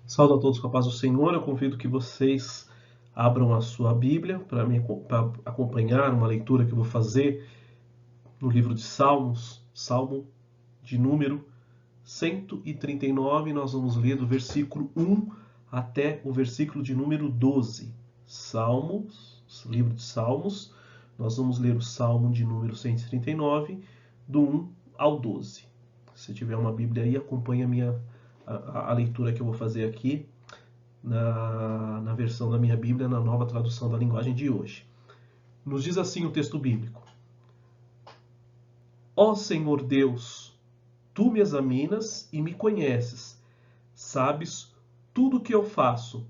Saúdo a todos com a paz do Senhor. Eu convido que vocês abram a sua Bíblia para acompanhar uma leitura que eu vou fazer no livro de Salmos, Salmo de número 139. Nós vamos ler do versículo 1 até o versículo de número 12. Salmos, livro de Salmos. Nós vamos ler o Salmo de número 139, do 1 ao 12. Se tiver uma Bíblia aí, acompanhe a leitura que eu vou fazer aqui na versão da minha Bíblia, na nova tradução da linguagem de hoje. Nos diz assim o texto bíblico: Ó Senhor Deus, tu me examinas e me conheces, sabes tudo o que eu faço,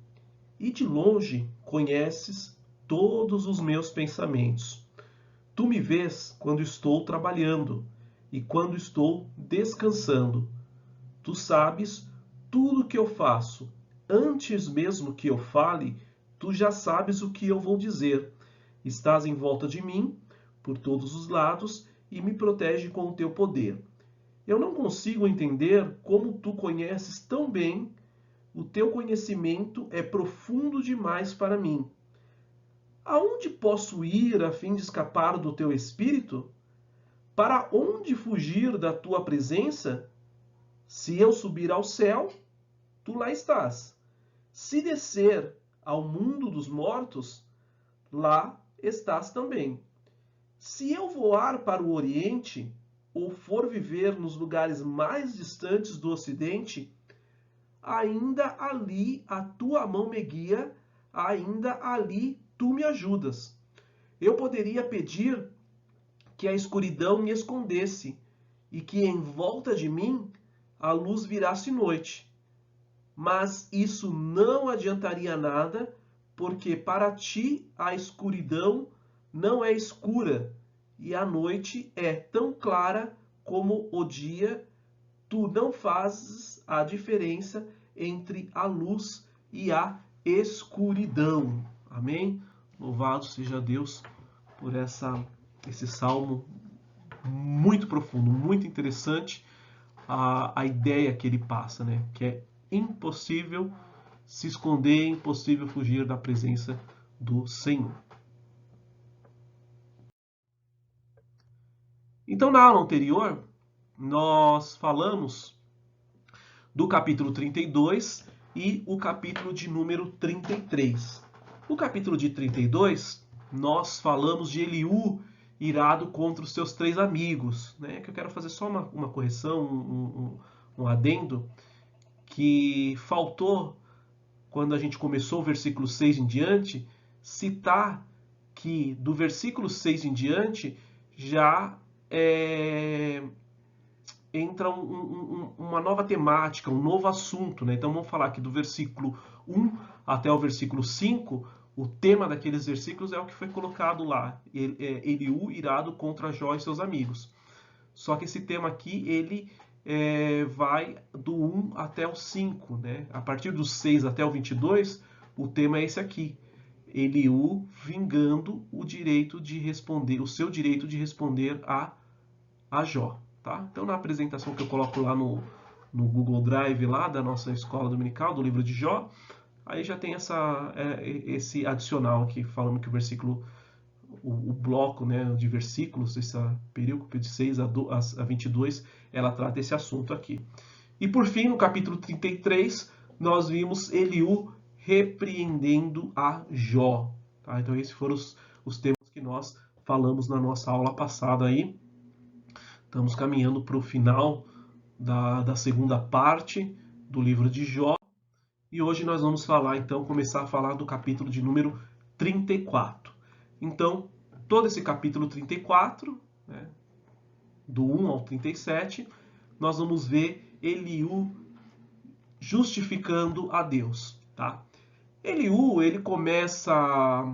e de longe conheces todos os meus pensamentos. Tu me vês quando estou trabalhando e quando estou descansando. Tu sabes tudo o que eu faço. Antes mesmo que eu fale, tu já sabes o que eu vou dizer. Estás em volta de mim, por todos os lados, e me protege com o teu poder. Eu não consigo entender como tu conheces tão bem. O teu conhecimento é profundo demais para mim. Aonde posso ir a fim de escapar do teu espírito? Para onde fugir da tua presença? Se eu subir ao céu, tu lá estás. Se descer ao mundo dos mortos, lá estás também. Se eu voar para o Oriente, ou for viver nos lugares mais distantes do Ocidente, ainda ali a tua mão me guia, ainda ali tu me ajudas. Eu poderia pedir que a escuridão me escondesse e que em volta de mim a luz virasse noite. Mas isso não adiantaria nada, porque para ti a escuridão não é escura e a noite é tão clara como o dia. Tu não fazes a diferença entre a luz e a escuridão. Amém? Louvado seja Deus por esse salmo muito profundo, muito interessante, a ideia que ele passa, né? Que é impossível se esconder, é impossível fugir da presença do Senhor. Então, na aula anterior, nós falamos do capítulo 32 e o capítulo de número 33. No capítulo de 32, nós falamos de Eliú irado contra os seus três amigos, né? Que eu quero fazer só uma correção, um adendo, que faltou, quando a gente começou o versículo 6 em diante, citar que do versículo 6 em diante já entra uma nova temática, um novo assunto, né? Então vamos falar aqui do versículo 1 até o versículo 5, o tema daqueles versículos é o que foi colocado lá, Eliú irado contra Jó e seus amigos. Só que esse tema aqui, ele vai do 1 até o 5, né? A partir do 6 até o 22, o tema é esse aqui. Eliú vingando o direito de responder, o seu direito de responder a Jó. Tá? Então, na apresentação que eu coloco lá no Google Drive lá da nossa escola dominical, do livro de Jó, aí já tem esse adicional aqui, falando que o versículo, o bloco, né, de versículos, essa perícope de 6 a 22, ela trata esse assunto aqui. E por fim, no capítulo 33, nós vimos Eliú repreendendo a Jó. Tá? Então, esses foram os temas que nós falamos na nossa aula passada aí. Estamos caminhando para o final da segunda parte do livro de Jó. E hoje nós vamos falar, então, começar a falar do capítulo de número 34. Então, todo esse capítulo 34, né, do 1 ao 37, nós vamos ver Eliú justificando a Deus. Tá? Eliú, ele começa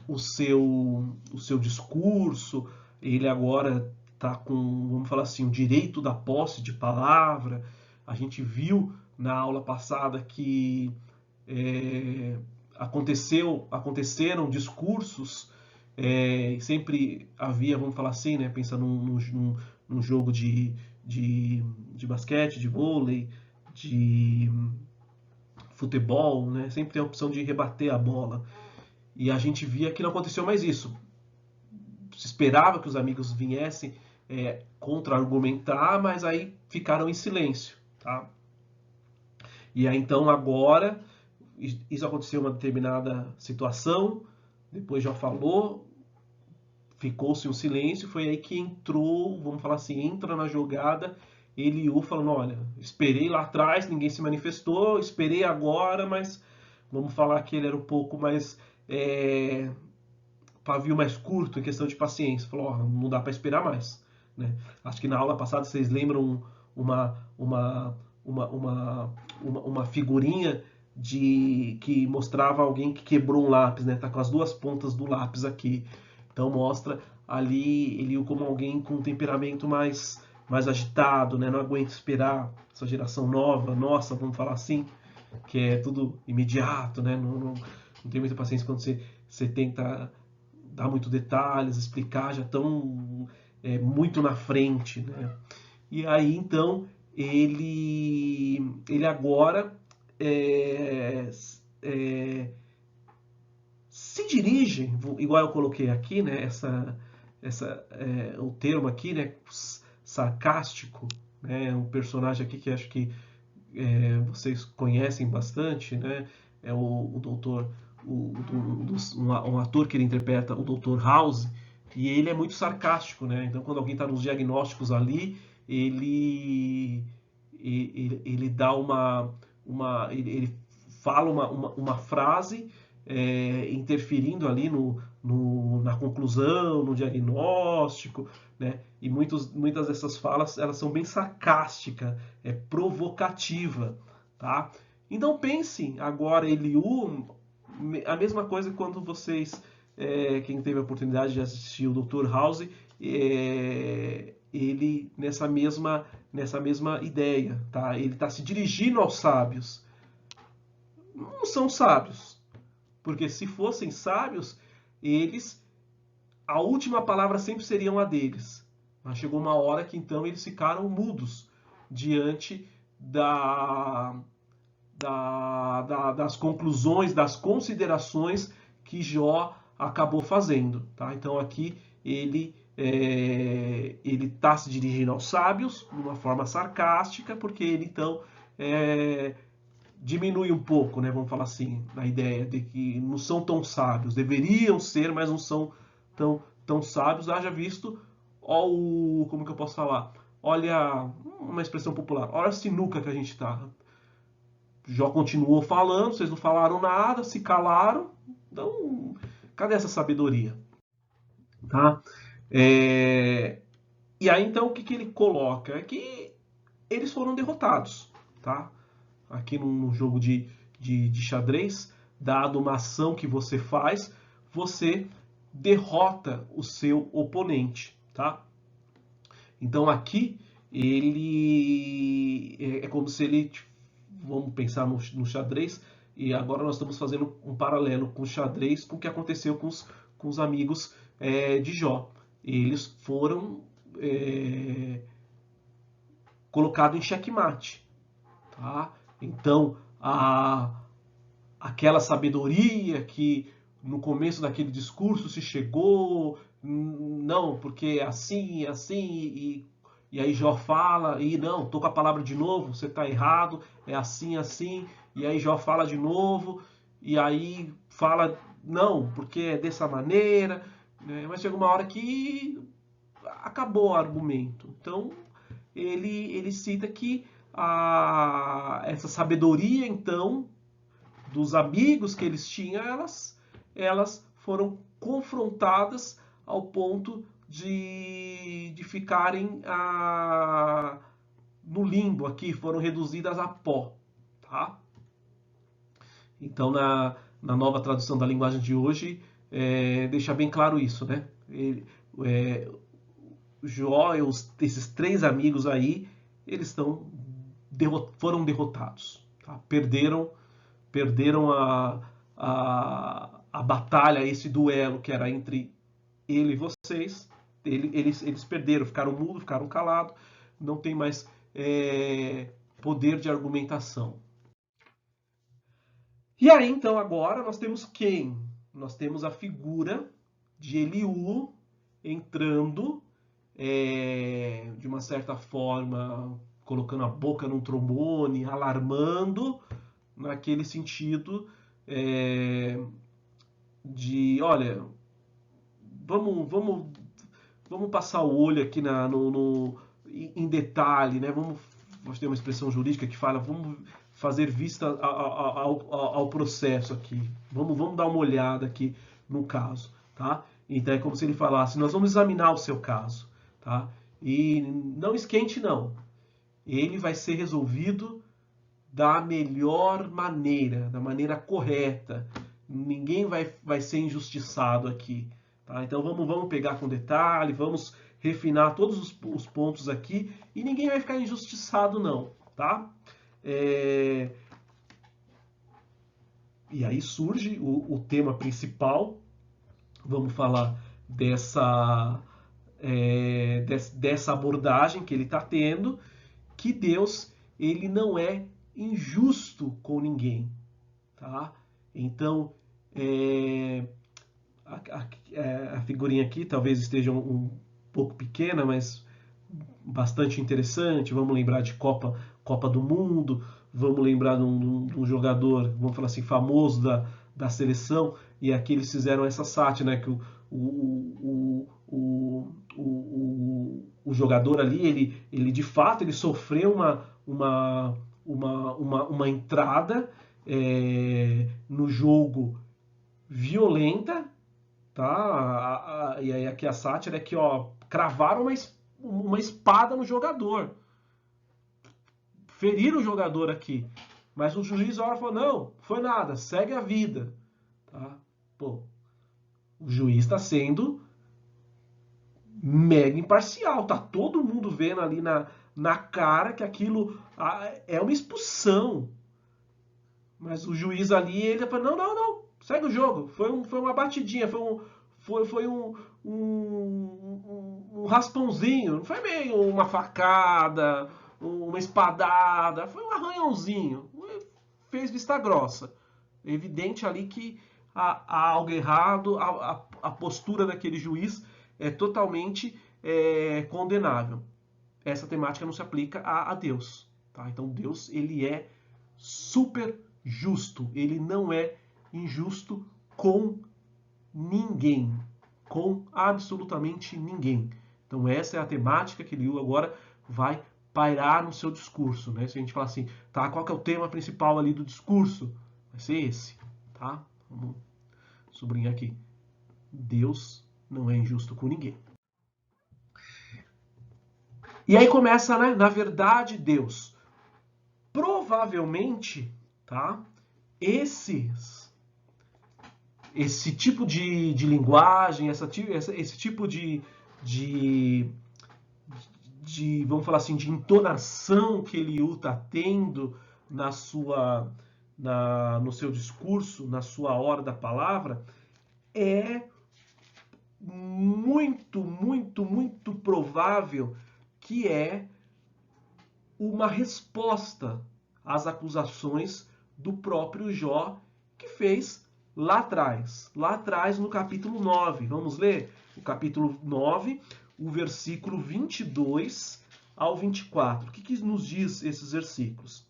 o seu discurso, ele agora está com, vamos falar assim, o direito da posse de palavra. A gente viu na aula passada que aconteceram discursos, sempre havia, vamos falar assim, né, pensando num jogo de basquete, de vôlei, de futebol, né? Sempre tem a opção de rebater a bola. E a gente via que não aconteceu mais isso. Se esperava que os amigos viessem contra-argumentar, mas aí ficaram em silêncio, tá? E aí então agora isso aconteceu em uma determinada situação, depois já falou, ficou-se um silêncio, foi aí que entrou, vamos falar assim, entra na jogada Eliú falando, olha, esperei lá atrás, ninguém se manifestou, esperei agora, mas vamos falar que ele era um pouco mais pavio mais curto em questão de paciência. Falou, ó, não dá para esperar mais. Né? Acho que na aula passada vocês lembram uma figurinha que mostrava alguém que quebrou um lápis, né? Tá com as duas pontas do lápis aqui. Então mostra ali ele como alguém com um temperamento mais agitado, né? Não aguenta esperar essa geração nova, nossa, vamos falar assim, que é tudo imediato, né? Não tem muita paciência quando você tenta dar muito detalhes, explicar, já estão muito na frente, né? E aí então ele agora se dirige, igual eu coloquei aqui, né? O termo aqui, né? Sarcástico, né? Um personagem aqui que acho que vocês conhecem bastante, né? É o doutor, um ator que ele interpreta, o Dr. House, e ele é muito sarcástico, né? Então, quando alguém está nos diagnósticos ali, ele dá ele fala uma frase interferindo ali na conclusão, no diagnóstico, né? E muitas dessas falas elas são bem sarcásticas, provocativa, tá? Então pense agora, Eliú, a mesma coisa quando vocês, quem teve a oportunidade de assistir o Dr. House, ele nessa mesma ideia, tá? Ele está se dirigindo aos sábios. Não são sábios, porque se fossem sábios, a última palavra sempre seria a deles. Mas chegou uma hora que então eles ficaram mudos diante das conclusões, das considerações que Jó acabou fazendo. Tá? Então aqui ele está se dirigindo aos sábios de uma forma sarcástica, porque ele então diminui um pouco, né, vamos falar assim, a ideia de que não são tão sábios, deveriam ser, mas não são tão sábios, haja visto, como que eu posso falar? Olha, uma expressão popular, olha a sinuca que a gente está. Jó continuou falando, vocês não falaram nada, se calaram, então, cadê essa sabedoria? Tá? E aí, então, o que ele coloca? É que eles foram derrotados, tá? Aqui no jogo de xadrez, dado uma ação que você faz, você derrota o seu oponente, tá? Então aqui ele é como se ele, vamos pensar no xadrez, e agora nós estamos fazendo um paralelo com o xadrez com o que aconteceu com os amigos de Jó. Eles foram colocados em xeque-mate, tá? Então, aquela sabedoria que no começo daquele discurso se chegou, não, porque é assim, e aí Jó fala, e não, tô com a palavra de novo, você está errado, é assim, e aí Jó fala de novo, e aí fala, não, porque é dessa maneira, né? Mas chega uma hora que acabou o argumento. Então, ele cita que essa sabedoria, então, dos amigos que eles tinham, elas foram confrontadas ao ponto de ficarem no limbo aqui, foram reduzidas a pó. Tá? Então, na nova tradução da linguagem de hoje, deixa bem claro isso, né? Jó e esses três amigos aí, eles foram derrotados. Tá? Perderam a batalha, esse duelo que era entre ele e vocês. Eles perderam, ficaram mudos, ficaram calados, não tem mais poder de argumentação. E aí, então, agora nós temos quem? Nós temos a figura de Eliú entrando, de uma certa forma, colocando a boca num trombone, alarmando, naquele sentido olha, vamos, vamos passar o olho aqui em detalhe, né? Nós temos uma expressão jurídica que fala, vamos fazer vista ao processo aqui. Vamos dar uma olhada aqui no caso, tá? Então é como se ele falasse, nós vamos examinar o seu caso, tá? E não esquente não. Ele vai ser resolvido da melhor maneira, da maneira correta. Ninguém vai ser injustiçado aqui. Tá? Então vamos pegar com detalhe, vamos refinar todos os pontos aqui e ninguém vai ficar injustiçado não. Tá? E aí surge o tema principal. Vamos falar dessa abordagem que ele está tendo, que Deus ele não é injusto com ninguém, tá? Então, a figurinha aqui talvez esteja um pouco pequena, mas bastante interessante. Vamos lembrar de Copa do Mundo, vamos lembrar de um jogador, vamos falar assim, famoso da seleção, e aqui eles fizeram essa sátira, né, que o jogador ali, ele de fato ele sofreu uma entrada no jogo violenta, tá? E aí aqui a sátira é que, ó, cravaram uma espada no jogador, feriram o jogador aqui, mas o juiz olha e falou, não, foi nada, segue a vida, tá? Pô, o juiz está sendo mega imparcial, tá todo mundo vendo ali na cara que aquilo é uma expulsão. Mas o juiz ali, ele falou, não, segue o jogo. Foi uma batidinha, foi um raspãozinho, não foi meio uma facada, uma espadada, foi um arranhãozinho. Fez vista grossa. Evidente ali que há algo errado, a postura daquele juiz é totalmente condenável. Essa temática não se aplica a Deus. Tá? Então Deus ele é super justo. Ele não é injusto com ninguém. Com absolutamente ninguém. Então essa é a temática que Liu agora vai pairar no seu discurso. Né? Se a gente falar assim, tá, qual que é o tema principal ali do discurso? Vai ser esse. Tá? Vamos sublinhar aqui. Deus não é injusto com ninguém. E aí começa, né? Na verdade, Deus. Provavelmente, tá? Esse tipo de linguagem, esse tipo vamos falar assim, de entonação que Eliú está tendo no seu discurso, na sua hora da palavra, é muito, muito, muito provável que é uma resposta às acusações do próprio Jó que fez lá atrás no capítulo 9. Vamos ler o capítulo 9, o versículo 22 ao 24. O que nos diz esses versículos?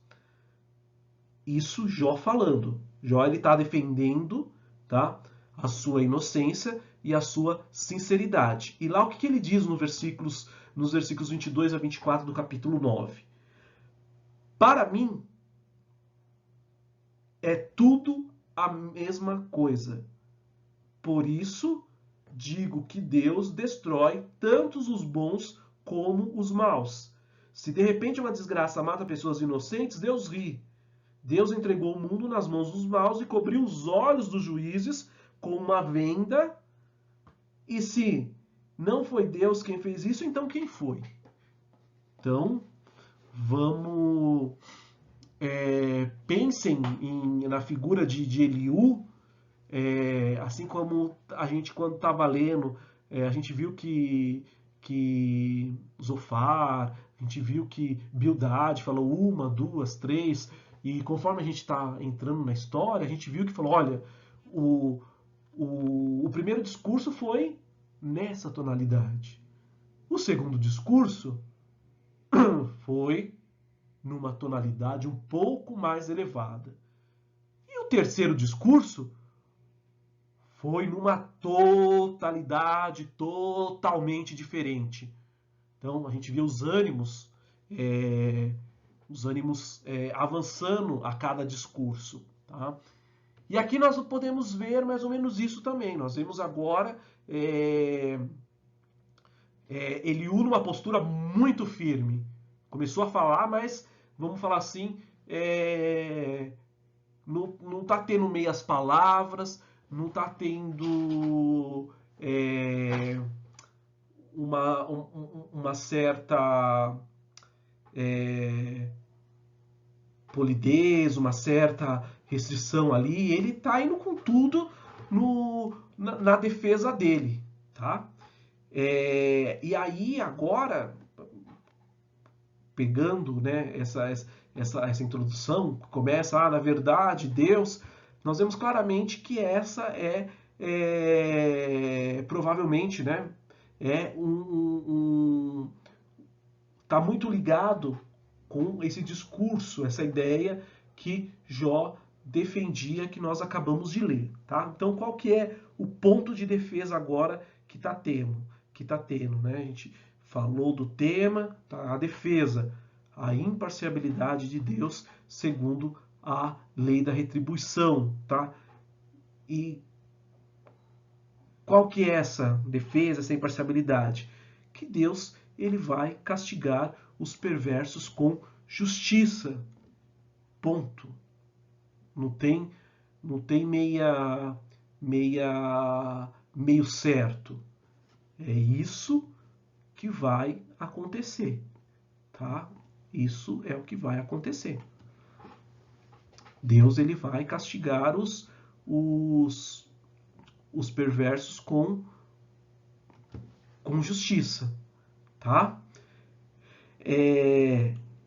Isso Jó falando. Jó ele está defendendo, tá, a sua inocência e a sua sinceridade. E lá o que ele diz nos versículos 22 a 24 do capítulo 9? Para mim, é tudo a mesma coisa. Por isso, digo que Deus destrói tanto os bons como os maus. Se de repente uma desgraça mata pessoas inocentes, Deus ri. Deus entregou o mundo nas mãos dos maus e cobriu os olhos dos juízes com uma venda. E se não foi Deus quem fez isso, então quem foi? Então, vamos... pensem na figura de Eliú, assim como a gente quando estava lendo, a gente viu que Zofar, a gente viu que Bildade falou uma, duas, três, E conforme a gente está entrando na história, a gente viu que falou, olha, o primeiro discurso foi nessa tonalidade. O segundo discurso foi numa tonalidade um pouco mais elevada. E o terceiro discurso foi numa totalidade totalmente diferente. Então a gente vê os ânimos avançando a cada discurso. Tá? E aqui nós podemos ver mais ou menos isso também. Nós vemos agora Eliú numa postura muito firme. Começou a falar, mas, vamos falar assim, não está tendo meias palavras, não está tendo uma certa polidez, uma certa restrição ali. Ele está indo com tudo na defesa dele. Tá? E aí, agora, pegando, né, essa introdução, começa, na verdade, Deus, nós vemos claramente que essa provavelmente, né, tá muito ligado com esse discurso, essa ideia que Jó defendia, que nós acabamos de ler. Tá? Então, qual que é o ponto de defesa agora que está tendo? Né? A gente falou do tema, tá? A defesa, a imparcialidade de Deus segundo a lei da retribuição. Tá? E qual que é essa defesa, essa imparcialidade? Que Deus ele vai castigar os perversos com justiça. Ponto. Não tem meio certo. É isso que vai acontecer, tá? Isso é o que vai acontecer. Deus ele vai castigar os perversos com justiça, tá?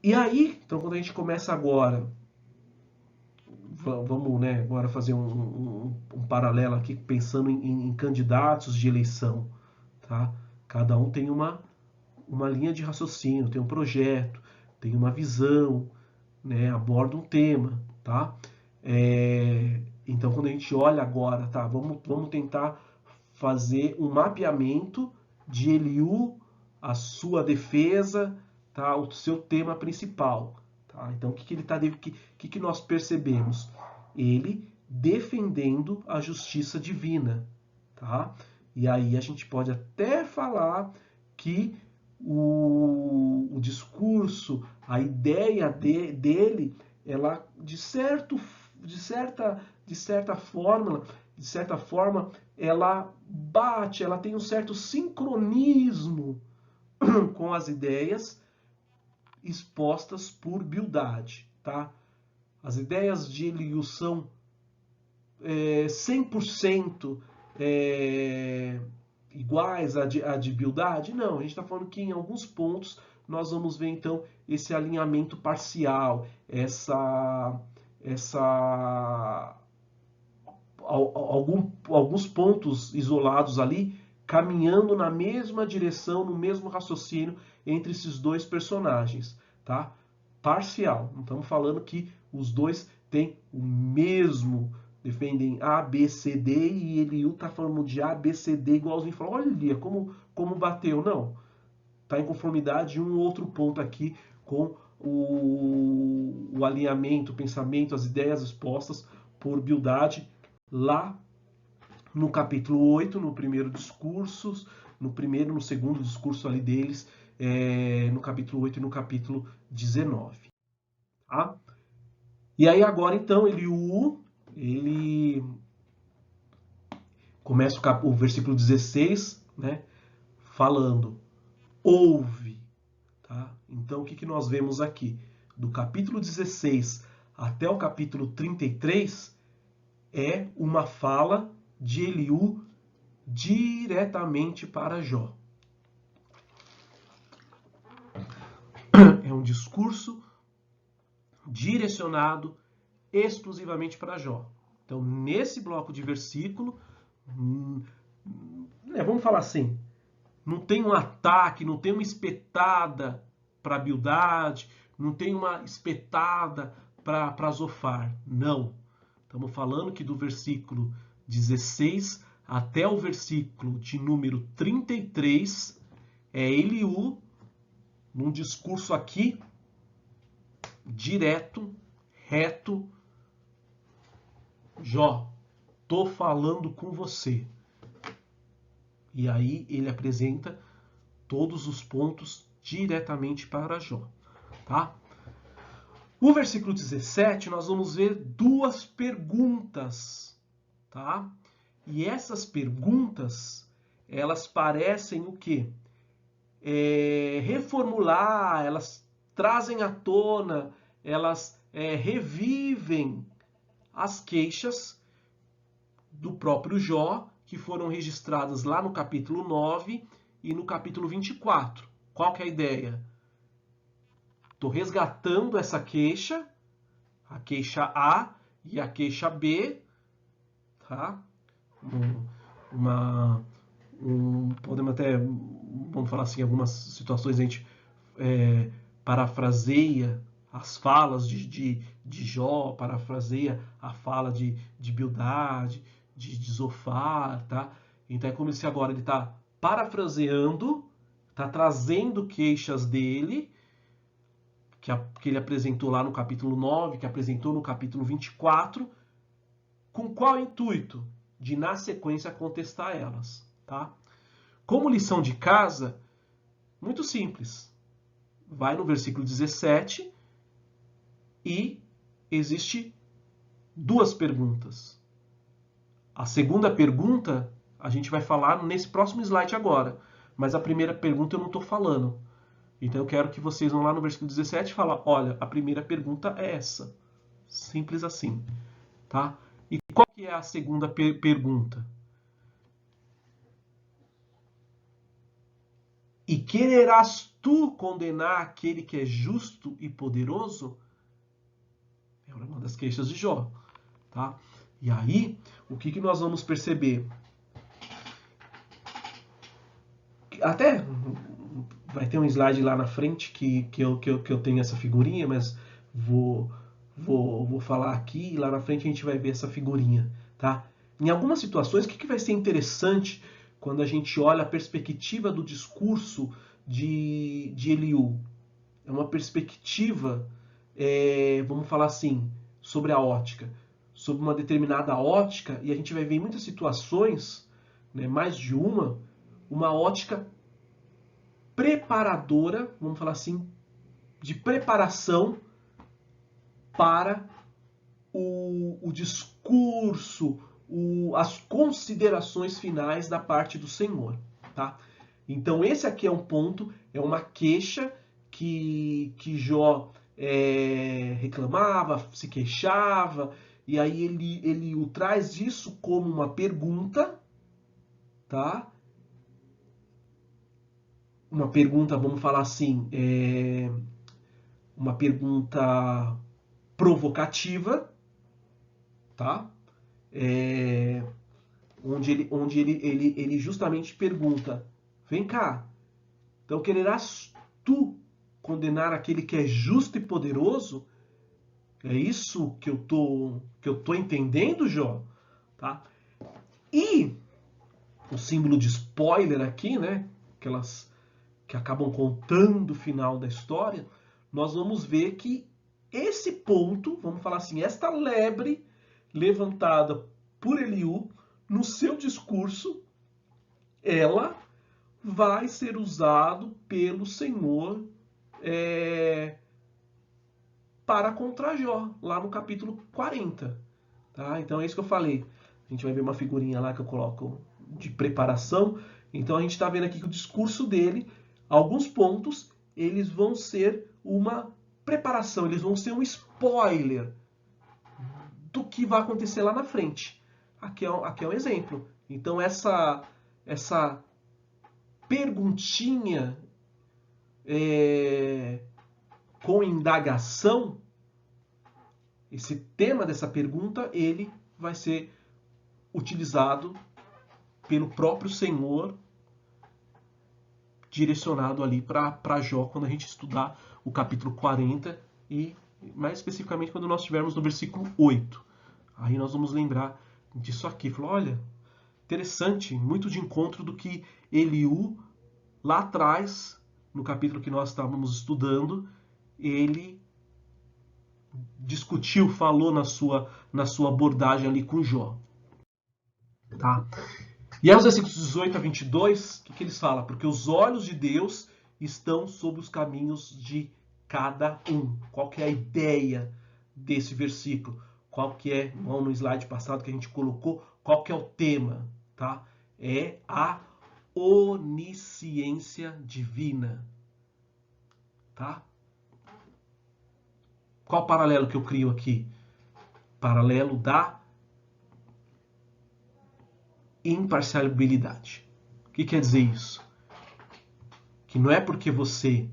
E aí, então, quando a gente começa agora, vamos, né, agora fazer um paralelo aqui, pensando em candidatos de eleição, tá? Cada um tem uma linha de raciocínio, tem um projeto, tem uma visão, né, aborda um tema, tá? Então, quando a gente olha agora, tá? Vamos tentar fazer um mapeamento de Eliú, a sua defesa, tá? O seu tema principal. Tá? Então, o que nós percebemos? Ele defendendo a justiça divina. Tá? E aí a gente pode até falar que o discurso, a ideia dele, ela de certa forma, ela bate, ela tem um certo sincronismo com as ideias expostas por Bildad, tá? As ideias de Eliú são 100% iguais à de Bildad? Não, a gente está falando que em alguns pontos nós vamos ver então esse alinhamento parcial, alguns pontos isolados ali caminhando na mesma direção, no mesmo raciocínio entre esses dois personagens, tá? Parcial. Não estamos falando que os dois têm o mesmo, defendem A, B, C, D, e Eliú está falando de A, B, C, D igualzinho. Fala, olha como bateu. Não. Está em conformidade um outro ponto aqui com o alinhamento, o pensamento, as ideias expostas por Bildad lá no capítulo 8, no primeiro discurso, no segundo discurso ali deles, no capítulo 8 e no capítulo 19. Tá? E aí agora então Eliú, ele começa o versículo 16, né, falando, ouve. Tá? Então o que nós vemos aqui? Do capítulo 16 até o capítulo 33 é uma fala de Eliú diretamente para Jó. É um discurso direcionado exclusivamente para Jó. Então, nesse bloco de versículo, vamos falar assim, não tem um ataque, não tem uma espetada para Bildade, não tem uma espetada para Zofar. Não. Estamos falando que do versículo 16 até o versículo de número 33 é Eliú, num discurso aqui, direto, reto. Jó, tô falando com você. E aí ele apresenta todos os pontos diretamente para Jó, tá? No versículo 17, nós vamos ver duas perguntas, tá? E essas perguntas, elas parecem o quê? Reformular, elas trazem à tona, elas revivem as queixas do próprio Jó, que foram registradas lá no capítulo 9 e no capítulo 24. Qual que é a ideia? Estou resgatando essa queixa, a queixa A e a queixa B, tá? Podemos até, vamos falar assim, algumas situações a gente parafraseia as falas de Jó, parafraseia a fala de Bildade, de Zofar, tá? Então é como se agora ele está parafraseando, está trazendo queixas dele, que ele apresentou lá no capítulo 9, que apresentou no capítulo 24, com qual intuito? De, na sequência, contestar elas, tá? Como lição de casa, muito simples. Vai no versículo 17 e existe duas perguntas. A segunda pergunta a gente vai falar nesse próximo slide agora, mas a primeira pergunta eu não estou falando. Então eu quero que vocês vão lá no versículo 17 e falem, olha, a primeira pergunta é essa. Simples assim, tá? E qual que é a segunda pergunta? E quererás tu condenar aquele que é justo e poderoso? É uma das queixas de Jó, tá? E aí, o que nós vamos perceber? Até vai ter um slide lá na frente que eu tenho essa figurinha, mas vou falar aqui e lá na frente a gente vai ver essa figurinha, tá? Em algumas situações, o que vai ser interessante quando a gente olha a perspectiva do discurso de Eliú? É uma perspectiva, vamos falar assim, sobre a ótica, sobre uma determinada ótica, e a gente vai ver em muitas situações, né, mais de uma ótica preparadora, vamos falar assim, de preparação para o discurso, as considerações finais da parte do Senhor, tá? Então esse aqui é um ponto, é uma queixa que Jó reclamava, se queixava, e aí ele o traz isso como uma pergunta, tá? Uma pergunta, vamos falar assim, uma pergunta provocativa, tá? Onde ele justamente pergunta, vem cá, então quererás tu condenar aquele que é justo e poderoso? É isso que eu tô entendendo, Jó? Tá? E o símbolo de spoiler aqui, né? Aquelas que acabam contando o final da história, nós vamos ver que esse ponto, vamos falar assim, esta lebre levantada por Eliú, no seu discurso, ela vai ser usado pelo Senhor para contra Jó, lá no capítulo 40. Tá? Então é isso que eu falei. A gente vai ver uma figurinha lá que eu coloco de preparação. Então a gente está vendo aqui que o discurso dele, alguns pontos, eles vão ser uma preparação, eles vão ser um spoiler do que vai acontecer lá na frente. Aqui é um exemplo. Então essa perguntinha com indagação, esse tema dessa pergunta, ele vai ser utilizado pelo próprio Senhor, direcionado ali para Jó, quando a gente estudar o capítulo 40 e mais especificamente quando nós estivermos no versículo 8. Aí nós vamos lembrar disso aqui. Falou, olha, interessante, muito de encontro do que Eliú, lá atrás, no capítulo que nós estávamos estudando, ele discutiu, falou na sua abordagem ali com Jó. Tá? E aí os versículos 18 a 22, o que eles falam? Porque os olhos de Deus estão sobre os caminhos de cada um. Qual que é a ideia desse versículo? Qual que é, no slide passado que a gente colocou, qual que é o tema? Tá? É a onisciência divina. Tá? Qual o paralelo que eu crio aqui? Paralelo da imparcialidade. O que quer dizer isso? Que não é porque você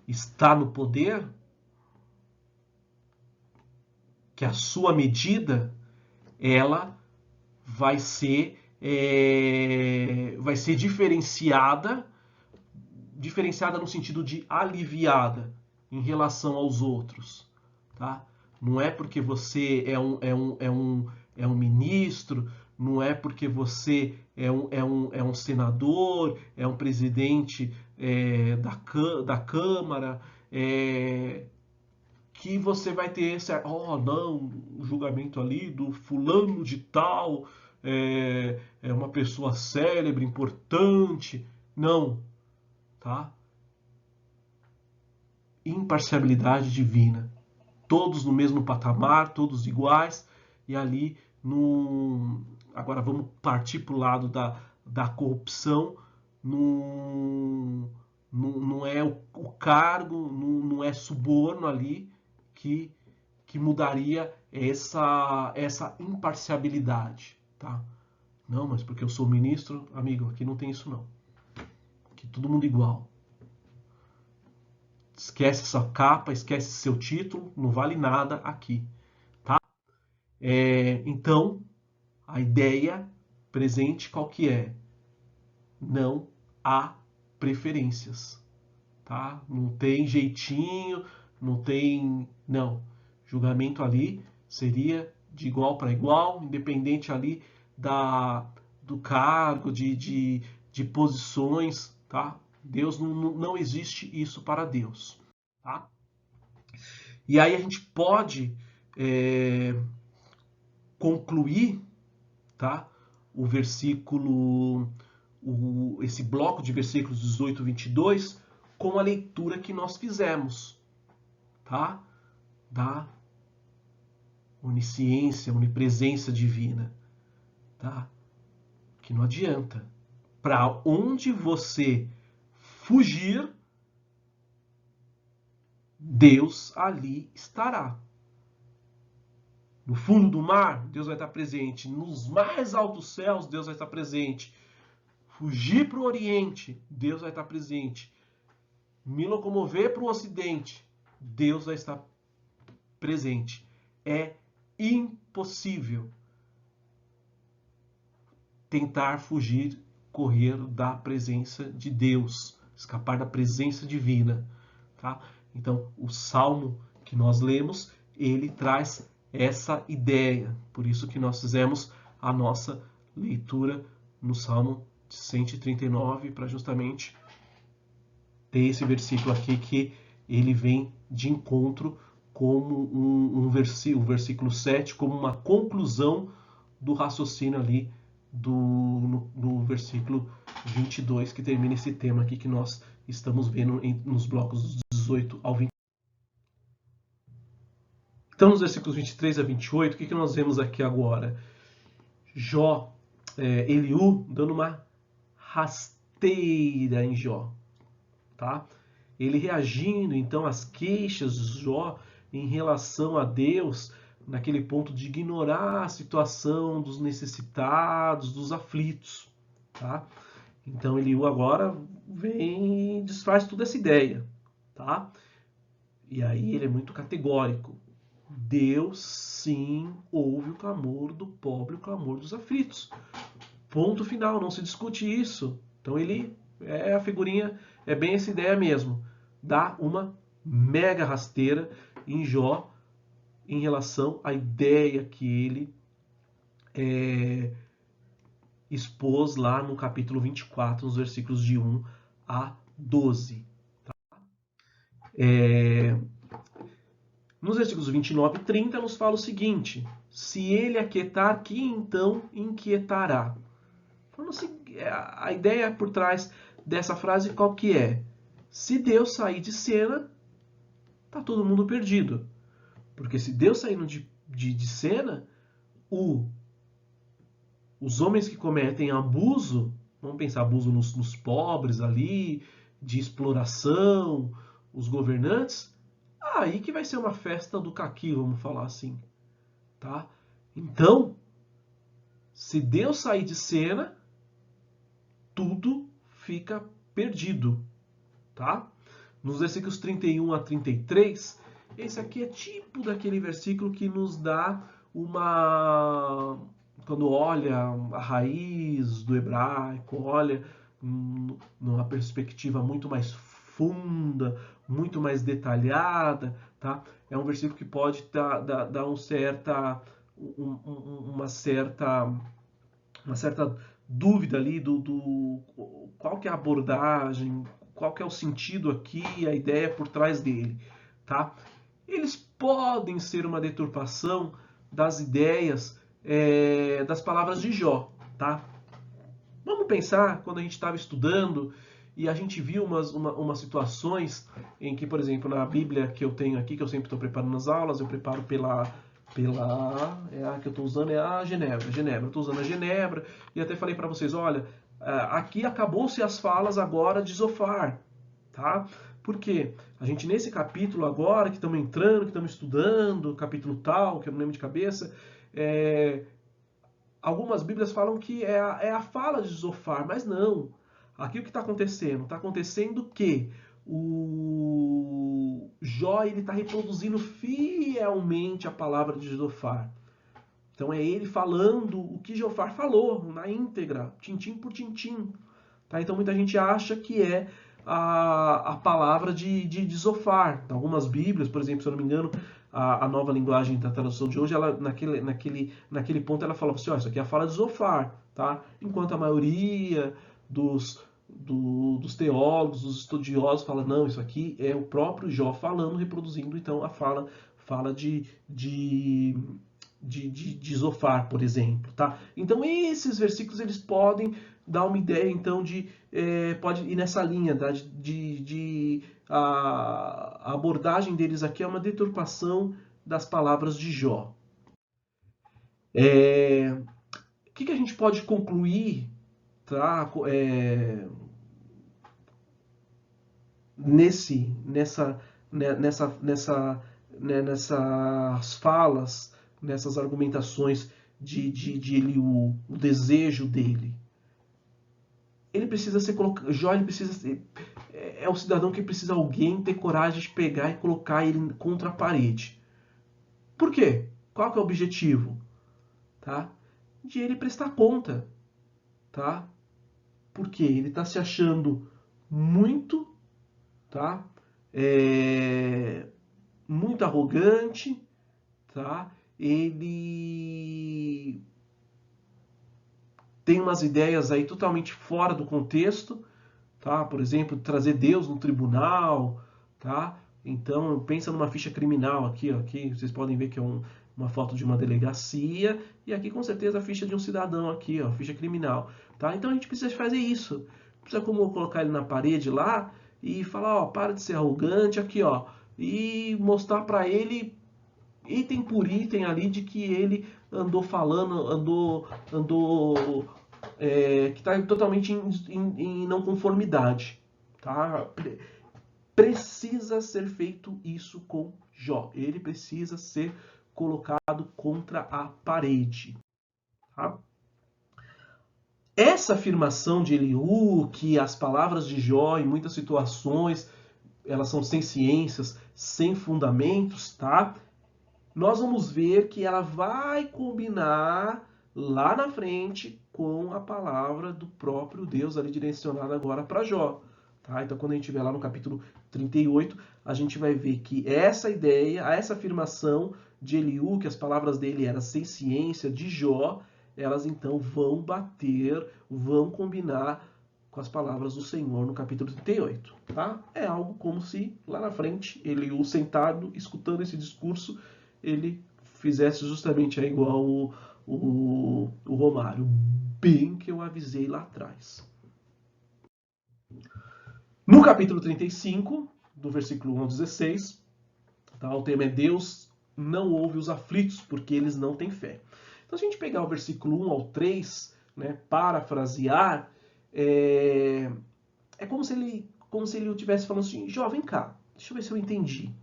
está no poder que a sua medida ela vai ser diferenciada no sentido de aliviada em relação aos outros, tá? Não é porque você é um ministro, não é porque você é um senador, é um presidente da Câmara, que você vai ter esse, oh não, o julgamento ali do fulano de tal, é uma pessoa célebre, importante. Não, tá? Imparcialidade divina. Todos no mesmo patamar, todos iguais, e ali no... Agora vamos partir para o lado da corrupção, não é o cargo, não é suborno ali que mudaria essa imparcialidade, tá? Não, mas porque eu sou ministro, amigo, aqui não tem isso não. Aqui todo mundo igual. Esquece sua capa, esquece seu título, não vale nada aqui, tá? Então, a ideia presente qual que é? Não há preferências, tá? Não tem jeitinho, não tem... Não. Julgamento ali seria de igual para igual, independente ali do cargo, de posições, tá? Deus não existe isso para Deus, tá? E aí a gente pode concluir, tá? O versículo, esse bloco de versículos 18 e 22 com a leitura que nós fizemos, tá? Da onisciência, onipresença divina, tá? Que não adianta. Para onde você fugir, Deus ali estará. No fundo do mar, Deus vai estar presente. Nos mais altos céus, Deus vai estar presente. Fugir para o Oriente, Deus vai estar presente. Me locomover para o Ocidente, Deus vai estar presente. É impossível tentar fugir, correr da presença de Deus, escapar da presença divina, tá? Então, o salmo que nós lemos, ele traz essa ideia. Por isso que nós fizemos a nossa leitura no Salmo 139, para justamente ter esse versículo aqui que ele vem de encontro como o versículo 7, como uma conclusão do raciocínio ali no versículo 22, que termina esse tema aqui que nós estamos vendo nos blocos dos 18 ao 20. Então, nos versículos 23 a 28, o que nós vemos aqui agora? Jó, Eliú, dando uma rasteira em Jó. Tá? Ele reagindo, então, às queixas de Jó em relação a Deus, naquele ponto de ignorar a situação dos necessitados, dos aflitos. Tá? Então, Eliú agora vem e desfaz toda essa ideia. Tá? E aí ele é muito categórico. Deus sim ouve o clamor do pobre, o clamor dos aflitos. Ponto final, não se discute isso. Então ele é a figurinha, é bem essa ideia mesmo. Dá uma mega rasteira em Jó em relação à ideia que ele expôs lá no capítulo 24, nos versículos de 1 a 12. Nos versículos 29 e 30 nos fala o seguinte: se ele aquietar, que então inquietará? A ideia por trás dessa frase qual que é? Se Deus sair de cena, tá todo mundo perdido. Porque se Deus saindo de cena, os homens que cometem abuso, vamos pensar abuso nos pobres ali, de exploração, os governantes, aí que vai ser uma festa do caqui, vamos falar assim. Tá? Então, se Deus sair de cena, tudo fica perdido. Tá? Nos versículos 31 a 33, esse aqui é tipo daquele versículo que nos dá uma... Quando olha a raiz do hebraico, olha numa perspectiva muito mais funda, muito mais detalhada, tá? É um versículo que pode dar uma certa dúvida ali do qual que é a abordagem, qual que é o sentido aqui, a ideia por trás dele, tá? Eles podem ser uma deturpação das ideias das palavras de Jó, tá? Vamos pensar quando a gente estava estudando e a gente viu umas situações em que, por exemplo, na Bíblia que eu tenho aqui, que eu sempre estou preparando as aulas, eu preparo a que eu estou usando é a Genebra. Eu estou usando a Genebra e até falei para vocês, olha, aqui acabou-se as falas agora de Zofar, tá? Porque a gente nesse capítulo agora que estamos entrando, que estamos estudando, capítulo tal, que eu não lembro de cabeça, algumas Bíblias falam que é a fala de Zofar, mas não. Aqui o que está acontecendo? Está acontecendo que o Jó está reproduzindo fielmente a palavra de Zofar. Então é ele falando o que Zofar falou na íntegra, tintim por tintim. Tá? Então muita gente acha que é a palavra de Zofar. Então, algumas Bíblias, por exemplo, se eu não me engano, a nova linguagem da tradução de hoje, ela, naquele ponto ela fala assim, ó, isso aqui é a fala de Zofar, tá? Enquanto a maioria dos teólogos, dos estudiosos fala, não, isso aqui é o próprio Jó falando, reproduzindo então a fala de Zofar, por exemplo, tá? Então esses versículos eles podem dar uma ideia então pode ir nessa linha, tá? A abordagem deles aqui é uma deturpação das palavras de Jó. O que a gente pode concluir, tá? Nessas falas, nessas argumentações de Eliú, o desejo dele. Ele precisa ser colocado. Jó ele precisa ser. É o cidadão que precisa alguém ter coragem de pegar e colocar ele contra a parede. Por quê? Qual que é o objetivo? Tá? De ele prestar conta. Tá? Porque ele está se achando muito, tá? Muito arrogante, tá? Ele tem umas ideias aí totalmente fora do contexto, tá? Por exemplo, trazer Deus no tribunal, tá? Então, pensa numa ficha criminal aqui, ó, aqui vocês podem ver que é uma foto de uma delegacia e aqui com certeza a ficha de um cidadão aqui, ó, ficha criminal, tá? Então a gente precisa fazer isso. Precisa como colocar ele na parede lá e falar, ó, para de ser arrogante aqui, ó, e mostrar para ele item por item ali de que ele andou falando, que está totalmente em não conformidade. Tá? Precisa ser feito isso com Jó. Ele precisa ser colocado contra a parede. Tá? Essa afirmação de Eliú, que as palavras de Jó, em muitas situações, elas são sem ciências, sem fundamentos, tá? nós vamos ver que ela vai combinar lá na frente com a palavra do próprio Deus ali direcionada agora para Jó. Tá? Então, quando a gente estiver lá no capítulo 38, a gente vai ver que essa ideia, essa afirmação de Eliú, que as palavras dele eram sem ciência, de Jó, elas então vão bater, vão combinar com as palavras do Senhor no capítulo 38. Tá? É algo como se lá na frente, Eliú sentado, escutando esse discurso, ele fizesse justamente igual o Romário. Bem que eu avisei lá atrás. No capítulo 35, do versículo 1 ao 16, tá, o tema é Deus não ouve os aflitos, porque eles não têm fé. Então, se a gente pegar o versículo 1 ao 3, né, parafrasear, é como se ele estivesse falando assim, Jó, vem cá, deixa eu ver se eu entendi.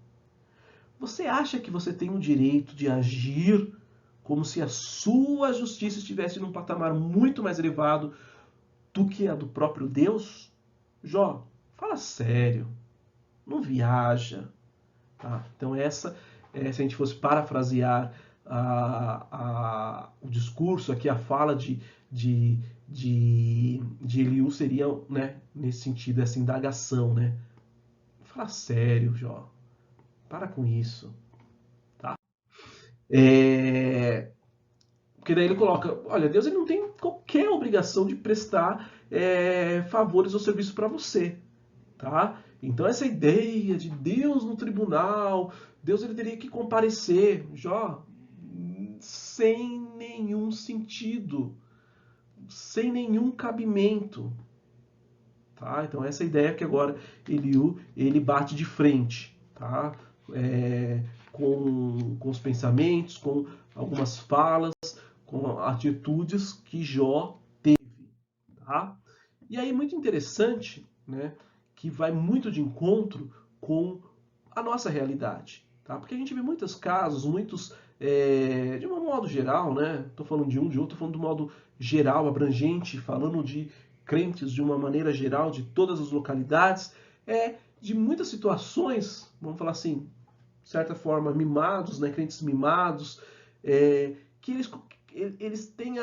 Você acha que você tem o direito de agir como se a sua justiça estivesse num patamar muito mais elevado do que a do próprio Deus? Jó, fala sério, não viaja. Tá? Então se a gente fosse parafrasear o discurso aqui, a fala de Eliú seria, né, nesse sentido, essa indagação, né? Fala sério, Jó, para com isso. Tá? Porque daí ele coloca, olha, Deus ele não tem qualquer obrigação de prestar favores ou serviços para você. Tá? Então essa ideia de Deus no tribunal, Deus ele teria que comparecer, Jó, sem nenhum sentido, sem nenhum cabimento. Tá? Então essa ideia que agora Eliú ele bate de frente, tá? Com os pensamentos, com algumas falas, com atitudes que Jó teve. Tá? E aí muito interessante, né, que vai muito de encontro com a nossa realidade. Tá? Porque a gente vê muitos casos, de um modo geral, né? Estou falando de um, de outro, estou falando de um modo geral, abrangente, falando de crentes de uma maneira geral, de todas as localidades, de muitas situações, vamos falar assim, de certa forma, mimados, né? Crentes mimados, que eles têm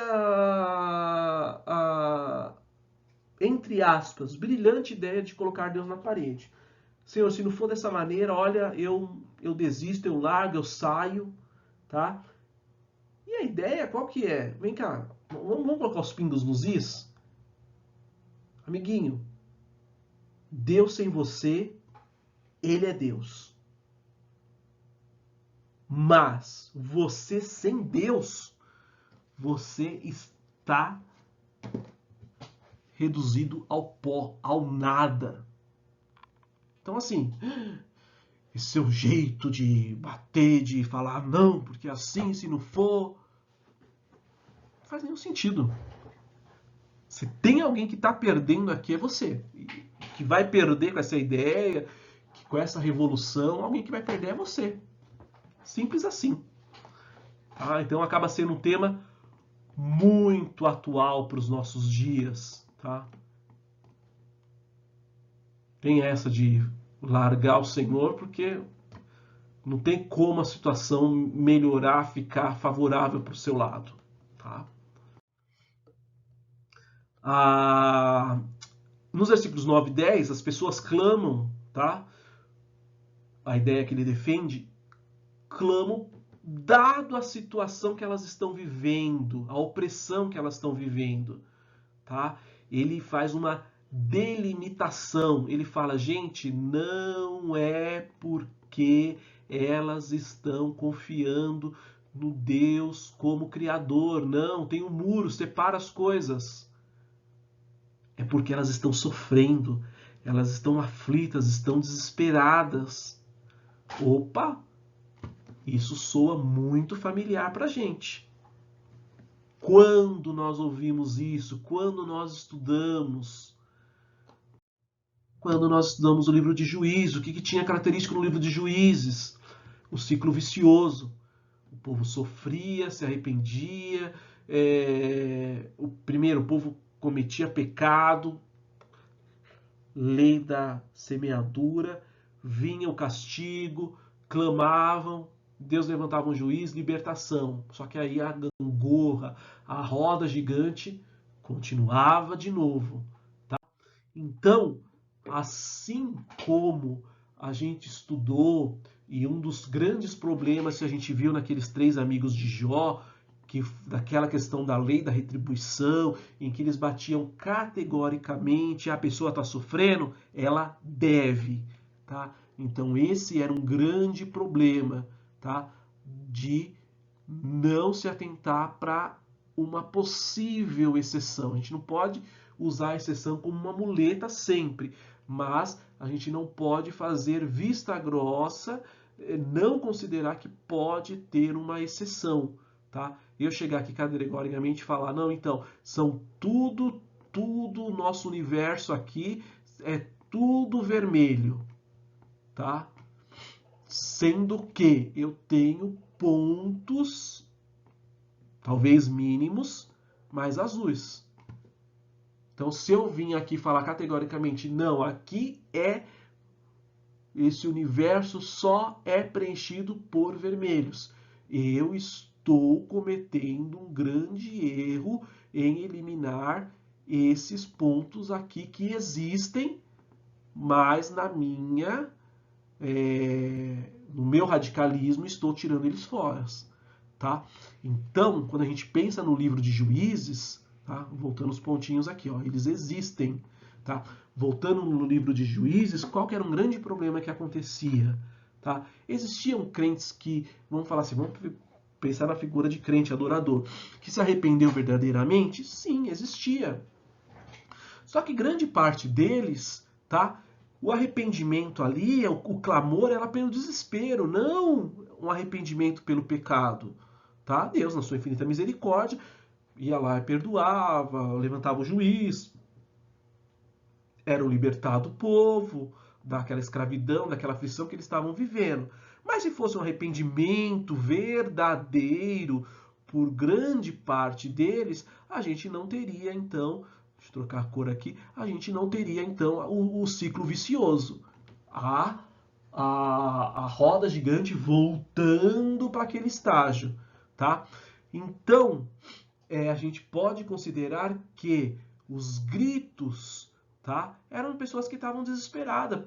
entre aspas, brilhante ideia de colocar Deus na parede. Senhor, se não for dessa maneira, olha, eu desisto, eu largo, eu saio, tá? E a ideia qual que é? Vem cá, vamos colocar os pingos nos is? Amiguinho, Deus sem você, ele é Deus. Mas você sem Deus, você está reduzido ao pó, ao nada. Então, assim, esse seu jeito de bater, de falar não, porque assim, se não for, não faz nenhum sentido. Se tem alguém que está perdendo aqui, é você. Que vai perder com essa ideia, com essa revolução, alguém que vai perder é você. Simples assim. Tá? Então acaba sendo um tema muito atual para os nossos dias. Tá? Tem essa de largar o Senhor, porque não tem como a situação melhorar, ficar favorável para o seu lado. Tá? Nos versículos 9 e 10, as pessoas clamam, tá? A ideia que ele defende, clamam dado a situação que elas estão vivendo, a opressão que elas estão vivendo, tá? Ele faz uma delimitação, ele fala, gente, não é porque elas estão confiando no Deus como Criador, não, tem um muro, separa as coisas. É porque elas estão sofrendo, elas estão aflitas, estão desesperadas. Opa! Isso soa muito familiar para a gente. Quando nós ouvimos isso, quando nós estudamos o livro de Juízes, o que tinha característico no livro de Juízes? O ciclo vicioso. O povo sofria, se arrependia, o povo cometia pecado, lei da semeadura, vinha o castigo, clamavam, Deus levantava um juiz, libertação. Só que aí a gangorra, a roda gigante continuava de novo. Tá? Então, assim como a gente estudou, e um dos grandes problemas que a gente viu naqueles 3 amigos de Jó, daquela questão da lei da retribuição, em que eles batiam categoricamente, a pessoa está sofrendo, ela deve. Tá? Então esse era um grande problema, tá? De não se atentar para uma possível exceção. A gente não pode usar a exceção como uma muleta sempre, mas a gente não pode fazer vista grossa, não considerar que pode ter uma exceção, tá? Eu chegar aqui categoricamente e falar, não, então, são tudo, nosso universo aqui é tudo vermelho, tá? Sendo que eu tenho pontos, talvez mínimos, mais azuis. Então, se eu vim aqui falar categoricamente, não, aqui esse universo só é preenchido por vermelhos, eu estou cometendo um grande erro em eliminar esses pontos aqui que existem, mas no meu radicalismo estou tirando eles fora. Tá? Então, quando a gente pensa no livro de Juízes, tá? Voltando os pontinhos aqui, ó, eles existem. Tá? Voltando no livro de Juízes, qual que era um grande problema que acontecia? Tá? Existiam crentes que, vamos falar assim, vamos pensar na figura de crente adorador, que se arrependeu verdadeiramente? Sim, existia. Só que grande parte deles, tá? O arrependimento ali, o clamor era pelo desespero, não um arrependimento pelo pecado. Tá? Deus, na sua infinita misericórdia, ia lá e perdoava, levantava o juiz, era o libertado o povo daquela escravidão, daquela aflição que eles estavam vivendo. Mas se fosse um arrependimento verdadeiro por grande parte deles, a gente não teria então, deixa eu trocar a cor aqui, a gente não teria então o ciclo vicioso. A roda gigante voltando para aquele estágio, tá? Então, a gente pode considerar que os gritos, tá, eram pessoas que estavam desesperadas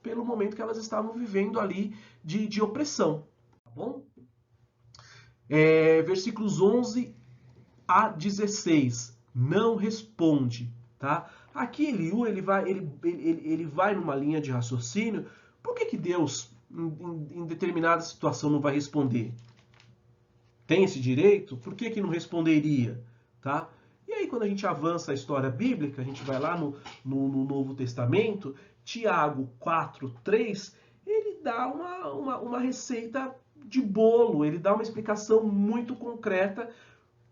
pelo momento que elas estavam vivendo ali de opressão, tá bom? Versículos 11 a 16, não responde, tá? Aqui Eliú, ele vai numa linha de raciocínio. Por que Deus, em determinada situação, não vai responder? Tem esse direito? Por que não responderia? Tá? E aí, quando a gente avança a história bíblica, a gente vai lá no Novo Testamento, Tiago 4:3, ele dá uma receita de bolo, ele dá uma explicação muito concreta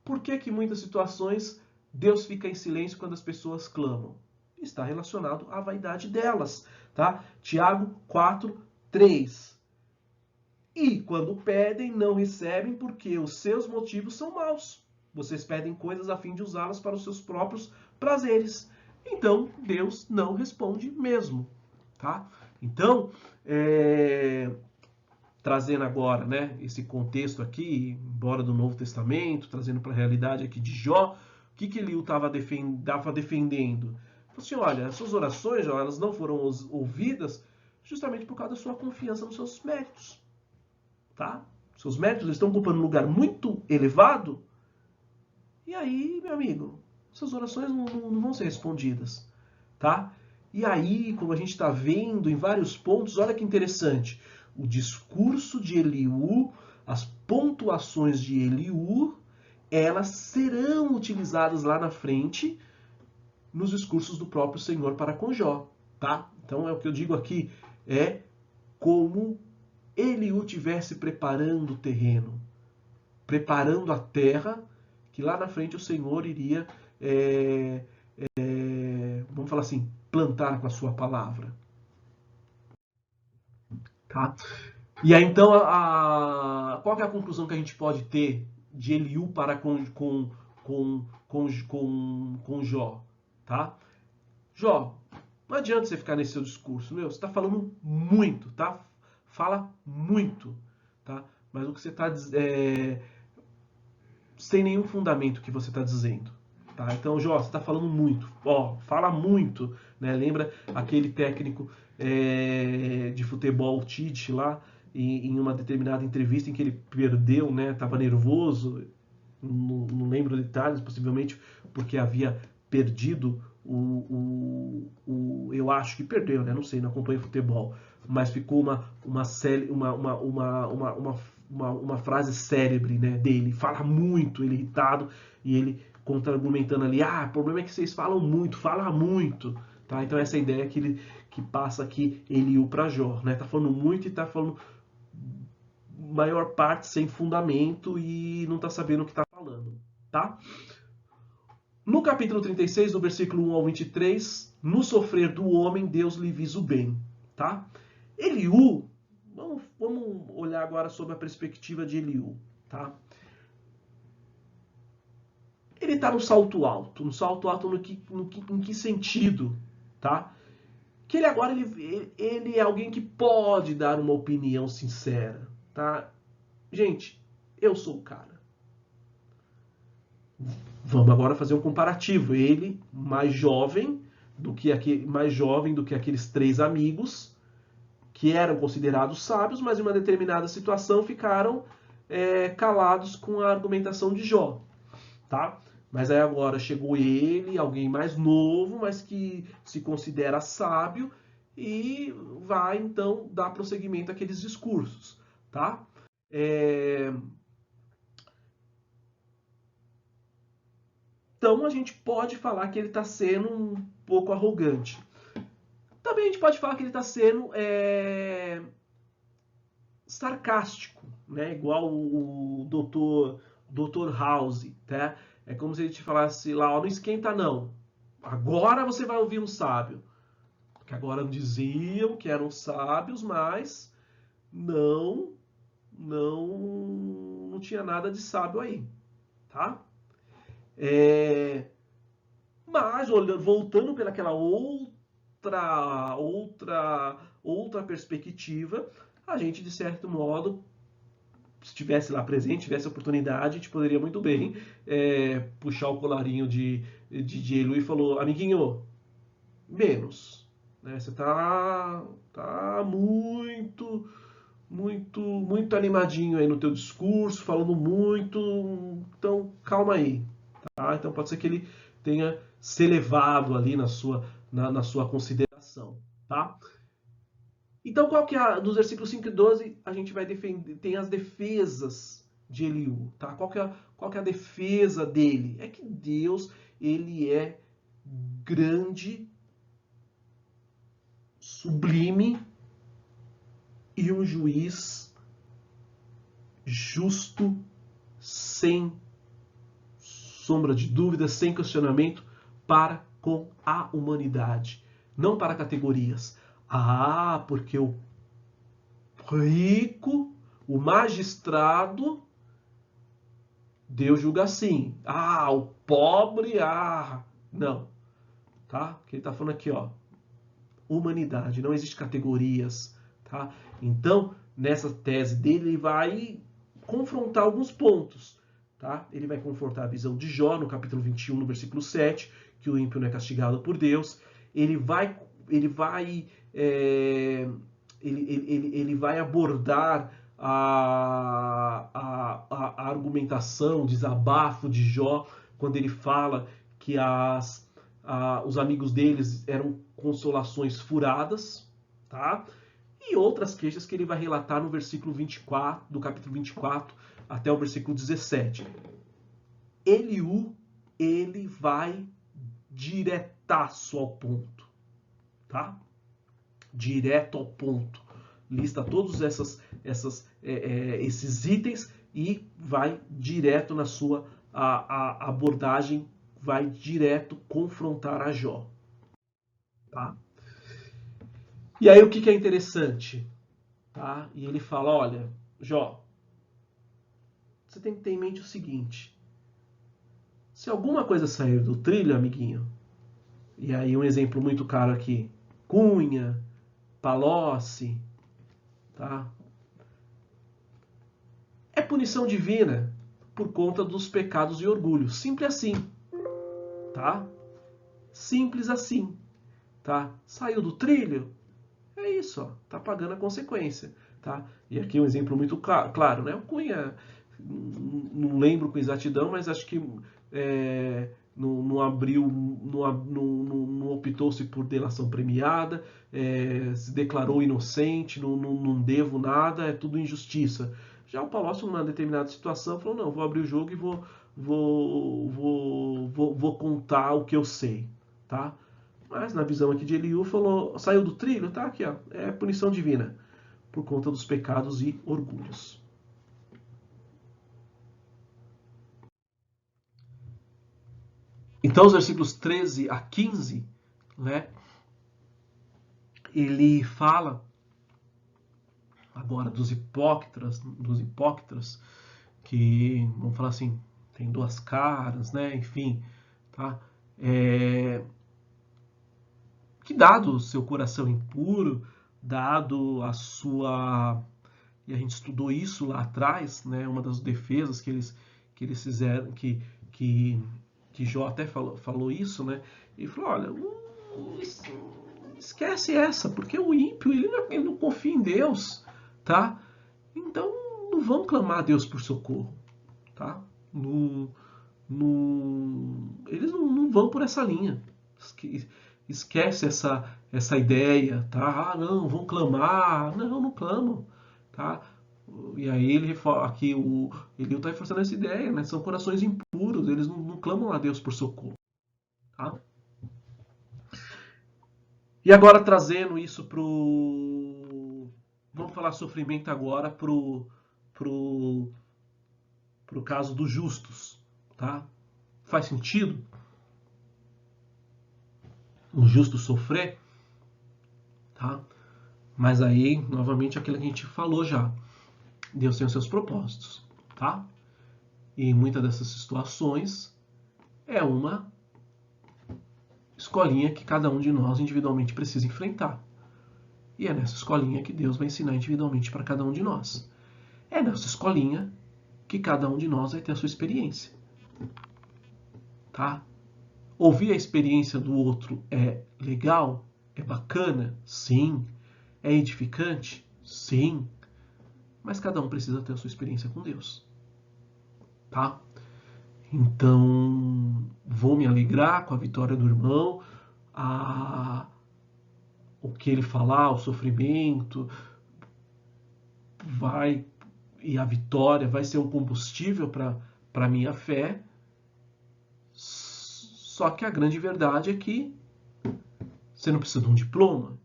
por que em muitas situações Deus fica em silêncio quando as pessoas clamam. Está relacionado à vaidade delas. Tá? Tiago 4:3. E quando pedem, não recebem porque os seus motivos são maus. Vocês pedem coisas a fim de usá-las para os seus próprios prazeres. Então, Deus não responde mesmo. Tá? Então, trazendo agora, né, esse contexto aqui, embora do Novo Testamento, trazendo para a realidade aqui de Jó, o que Eliú estava defendendo? Falou assim, olha, as suas orações, Jó, elas não foram ouvidas justamente por causa da sua confiança nos seus méritos. Tá? Seus méritos estão ocupando um lugar muito elevado. E aí, meu amigo, suas orações não vão ser respondidas. Tá? E aí, como a gente está vendo em vários pontos, olha que interessante. O discurso de Eliú, as pontuações de Eliú, elas serão utilizadas lá na frente nos discursos do próprio Senhor para com Jó. Tá? Então, é o que eu digo aqui, é como Eliú tivesse preparando o terreno, preparando a terra, que lá na frente o Senhor iria, vamos falar assim, plantar com a sua palavra. Tá? E aí então, qual que é a conclusão que a gente pode ter de Eliú para com Jó? Tá? Jó, não adianta você ficar nesse seu discurso, meu, você está falando muito, tá? Fala muito. tá? Mas o que você está sem nenhum fundamento que você está dizendo. Tá? Então, Jó, você está falando muito. Ó, fala muito. Né? Lembra aquele técnico de futebol, o Tite, lá, em uma determinada entrevista em que ele perdeu, né? Estava nervoso, não lembro detalhes, possivelmente porque havia perdido eu acho que perdeu, né? Não sei, não acompanho futebol, mas ficou uma frase célebre, né, dele. Fala muito, ele irritado e ele contra-argumentando ali. Ah, o problema é que vocês falam muito, fala muito, tá? Então essa ideia que passa aqui Eliú para Jó, né? Tá falando muito e tá falando maior parte sem fundamento e não tá sabendo o que tá falando, tá? No capítulo 36, do versículo 1 ao 23, no sofrer do homem, Deus lhe visa o bem. Tá? Eliú, vamos olhar agora sobre a perspectiva de Eliú. Tá? Ele está no salto alto. No salto alto em que sentido? Tá? Que ele agora ele é alguém que pode dar uma opinião sincera. Tá? Gente, eu sou o cara. Vamos agora fazer um comparativo. Ele mais jovem do que aqueles três amigos que eram considerados sábios, mas em uma determinada situação ficaram calados com a argumentação de Jó, tá? Mas aí agora chegou ele, alguém mais novo, mas que se considera sábio e vai então dar prosseguimento àqueles discursos, tá? Então a gente pode falar que ele está sendo um pouco arrogante. Também a gente pode falar que ele está sendo sarcástico, né? Igual o Dr. House, tá? É como se ele te falasse lá, ó, não esquenta não. Agora você vai ouvir um sábio. Porque agora diziam que eram sábios, mas não, não tinha nada de sábio aí, tá? Mas voltando pelaquela outra perspectiva, a gente de certo modo, se estivesse lá presente, tivesse a oportunidade, a gente poderia muito bem puxar o colarinho de Elu e falou, amiguinho, menos, né? Você tá muito animadinho aí no teu discurso, falando muito, então calma aí, tá? Então pode ser que ele tenha se elevado ali na sua consideração, tá? Então, qual que é dos versículos 5 e 12, a gente vai defender, tem as defesas de Eliú, tá? Qual que é a defesa dele? É que Deus, ele é grande, sublime e um juiz justo, sem sombra de dúvida, sem questionamento, para com a humanidade, não para categorias. Ah, porque o rico, o magistrado, Deus julga assim. Ah, o pobre, não. Tá? Que ele está falando aqui, ó. Humanidade, não existe categorias, tá? Então, nessa tese dele, ele vai confrontar alguns pontos, tá? Ele vai confrontar a visão de Jó, no capítulo 21, no versículo 7, que o ímpio não é castigado por Deus. Ele vai abordar a argumentação, o desabafo de Jó, quando ele fala que os amigos deles eram consolações furadas, tá? E outras queixas que ele vai relatar no versículo 24, do capítulo 24 até o versículo 17. Eliú, ele vai diretaço ao ponto, tá? Direto ao ponto. Lista todos esses itens e vai direto na sua abordagem, vai direto confrontar a Jó. Tá? E aí o que é interessante? Tá? E ele fala, olha, Jó, você tem que ter em mente o seguinte, se alguma coisa sair do trilho, amiguinho, e aí um exemplo muito caro aqui, Cunha, Palocci, tá? punição divina por conta dos pecados e orgulho. Simples assim, tá? Simples assim, tá? Saiu do trilho? É isso, ó, tá pagando a consequência, tá? E aqui um exemplo muito claro, né? O Cunha, não lembro com exatidão, mas acho que não abriu, não optou-se por delação premiada, se declarou inocente, não devo nada, é tudo injustiça. Já o Palocci, numa determinada situação, falou, não, vou abrir o jogo e vou contar o que eu sei, tá? Mas na visão aqui de Eliú, falou, saiu do trilho, tá aqui, ó, é punição divina, por conta dos pecados e orgulhos. Então, os versículos 13 a 15, né, ele fala agora dos hipócritas, que, vamos falar assim, tem duas caras, né, enfim, tá? Que dado o seu coração impuro, dado a sua... E a gente estudou isso lá atrás, né, uma das defesas que eles fizeram, que Jó até falou isso, né? E falou, olha, esquece essa, porque o ímpio, ele não confia em Deus, tá? Então, não vão clamar a Deus por socorro, tá? Eles não vão por essa linha. Esquece essa ideia, tá? Ah, não, vão clamar. Não clamam, tá? E aí ele está reforçando essa ideia, né? São corações impuros, eles não clamam a Deus por socorro, tá? E agora trazendo isso vamos falar sofrimento agora pro caso dos justos, tá? Faz sentido um justo sofrer, tá? Mas aí, novamente, aquilo que a gente falou já. Deus tem os seus propósitos, tá? E em muitas dessas situações é uma escolinha que cada um de nós individualmente precisa enfrentar. E é nessa escolinha que Deus vai ensinar individualmente para cada um de nós. É nessa escolinha que cada um de nós vai ter a sua experiência, tá? Ouvir a experiência do outro é legal? É bacana? Sim. É edificante? Sim. Mas cada um precisa ter a sua experiência com Deus, tá? Então, vou me alegrar com a vitória do irmão, o que ele falar, o sofrimento, e a vitória vai ser um combustível para a minha fé. Só que a grande verdade é que você não precisa de um diploma.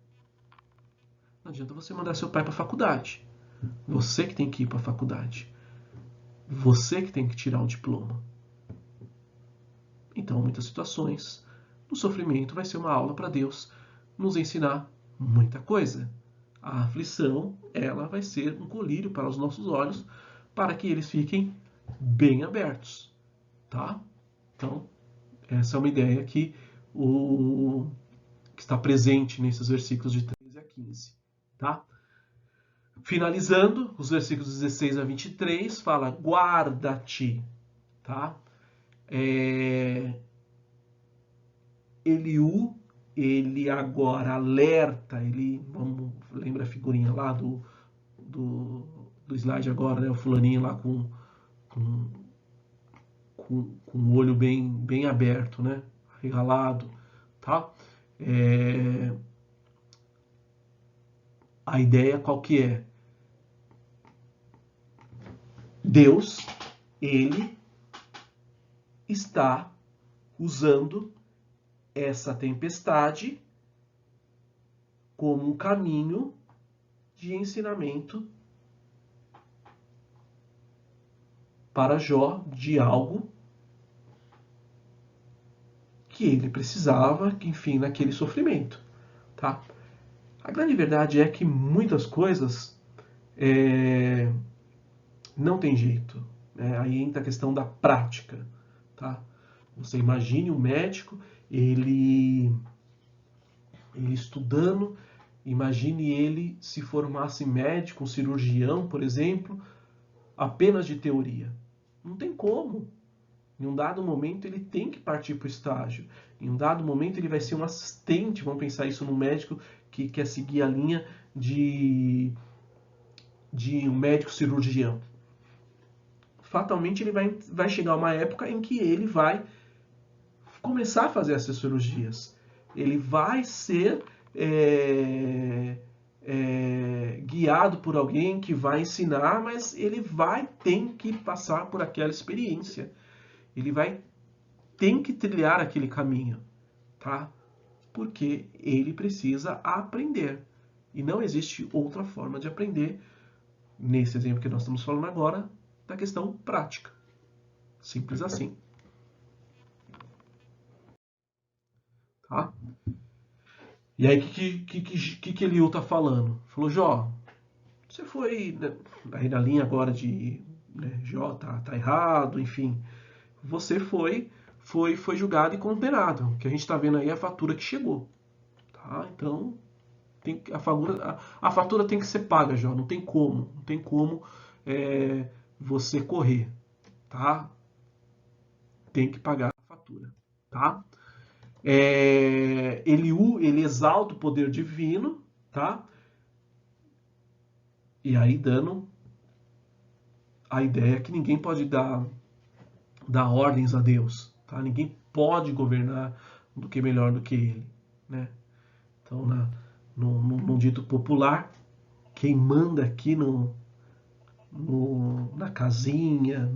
Não adianta você mandar seu pai para a faculdade. Você que tem que ir para a faculdade. Você que tem que tirar o diploma. Então, em muitas situações, o sofrimento vai ser uma aula para Deus nos ensinar muita coisa. A aflição, ela vai ser um colírio para os nossos olhos, para que eles fiquem bem abertos, tá? Então, essa é uma ideia que está presente nesses versículos de 13 a 15, tá? Finalizando, os versículos 16 a 23 fala guarda-te, tá? Eliú, ele agora alerta, lembra a figurinha lá do slide agora, né? O fulaninho lá com o olho bem aberto, né? Regalado, tá? A ideia qual que é? Deus, ele está usando essa tempestade como um caminho de ensinamento para Jó de algo que ele precisava, que enfim, naquele sofrimento, tá? A grande verdade é que muitas coisas não tem jeito, né? Aí entra a questão da prática, tá? Você imagine um médico, ele estudando, imagine ele se formasse médico, um cirurgião, por exemplo, apenas de teoria. Não tem como. Em um dado momento ele tem que partir para o estágio. Em um dado momento ele vai ser um assistente, vamos pensar isso no médico que quer seguir a linha de um médico cirurgião. Fatalmente ele vai chegar uma época em que ele vai começar a fazer essas cirurgias. Ele vai ser guiado por alguém que vai ensinar, mas ele vai ter que passar por aquela experiência. Ele vai ter que trilhar aquele caminho, tá? Porque ele precisa aprender. E não existe outra forma de aprender, nesse exemplo que nós estamos falando agora, da questão prática. Simples assim. Tá? E aí, o que Eliú está falando? Falou, Jó, você foi aí na linha agora de Jó tá errado, enfim. Você foi julgado e condenado. O que a gente está vendo aí é a fatura que chegou. Tá? Então, a fatura tem que ser paga, Jó. Não tem como. Não tem como você correr. Tá? Tem que pagar a fatura. Tá? Eliú, ele exalta o poder divino, tá? E aí dando a ideia que ninguém pode dar ordens a Deus, tá? Ninguém pode governar do que melhor do que ele, né? Então, num dito popular, quem manda aqui na casinha,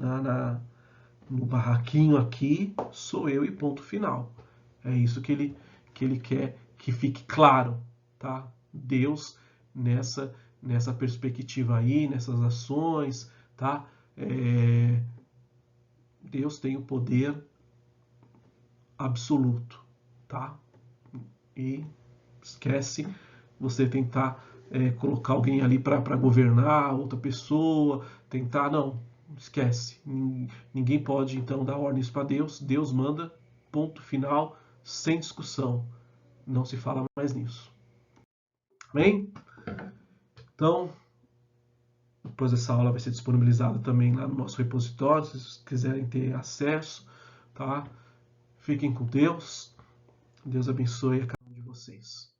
no barraquinho aqui, sou eu e ponto final. É isso que ele quer que fique claro, tá? Deus nessa perspectiva aí, nessas ações, tá? Deus tem o poder absoluto, tá? E esquece você tentar colocar alguém ali para governar, outra pessoa, tentar, não, esquece. Ninguém pode então dar ordens para Deus. Deus manda, ponto final, sem discussão. Não se fala mais nisso. Amém? Então, depois essa aula vai ser disponibilizada também lá no nosso repositório, se vocês quiserem ter acesso, tá? Fiquem com Deus. Deus abençoe a cada um de vocês.